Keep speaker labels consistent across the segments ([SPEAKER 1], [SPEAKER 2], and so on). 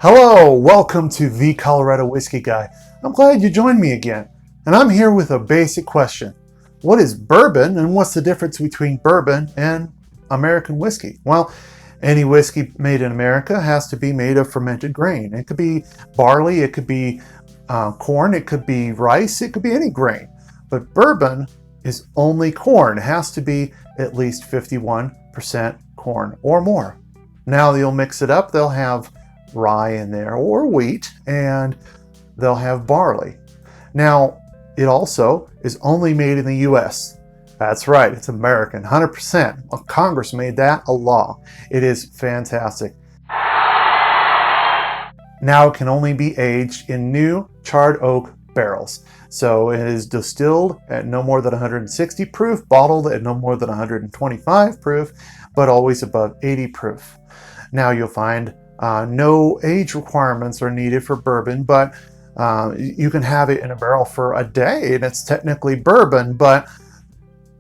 [SPEAKER 1] Hello, welcome to the Colorado Whiskey Guy. I'm glad you joined me again, and I'm here with a basic question. What is bourbon, and what's the difference between bourbon and American whiskey? Well, any whiskey made in America has to be made of fermented grain. It could be barley, it could be corn, it could be rice, it could be any grain. But bourbon is only corn. It has to be at least 51% corn or more. Now you'll mix it up, they'll have rye in there or wheat, and they'll have barley. Now, it also is only made in the US. That's right, it's American, 100%. Well, Congress made that a law. It is fantastic. Now it can only be aged in new charred oak barrels. So it is distilled at no more than 160 proof, bottled at no more than 125 proof, but always above 80 proof. Now you'll find no age requirements are needed for bourbon, but you can have it in a barrel for a day and it's technically bourbon, but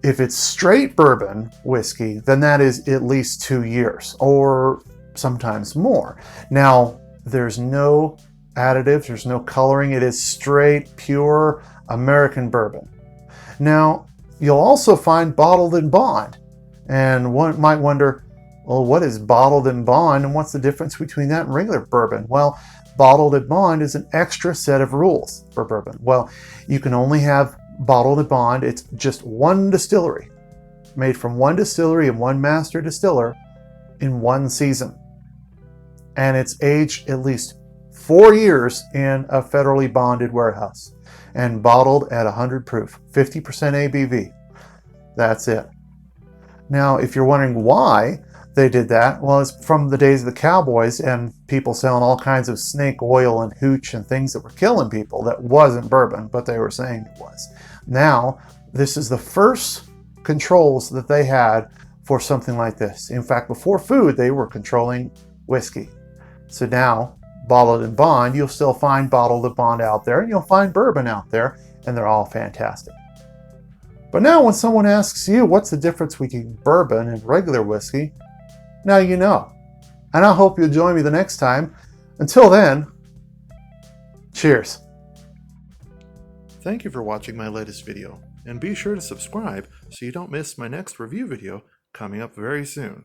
[SPEAKER 1] if it's straight bourbon whiskey, then that is at least 2 years or sometimes more. Now, there's no additives, there's no coloring. It is straight, pure American bourbon. Now, you'll also find bottled in bond, and one might wonder, well, what is bottled in bond and what's the difference between that and regular bourbon? Well, bottled in bond is an extra set of rules for bourbon. Well, you can only have bottled in bond. It's just one distillery, made from one distillery and one master distiller in one season. And it's aged at least 4 years in a federally bonded warehouse and bottled at 100 proof, 50% ABV. That's it. Now, if you're wondering why they did that, well, it's from the days of the cowboys and people selling all kinds of snake oil and hooch and things that were killing people that wasn't bourbon, but they were saying it was. Now, this is the first controls that they had for something like this. In fact, before food, they were controlling whiskey. So now, bottled in bond, you'll still find bottled in bond out there, and you'll find bourbon out there, and they're all fantastic. But now when someone asks you, what's the difference between bourbon and regular whiskey? Now you know. And I hope you'll join me the next time. Until then, cheers. Thank you for watching my latest video, and be sure to subscribe so you don't miss my next review video coming up very soon.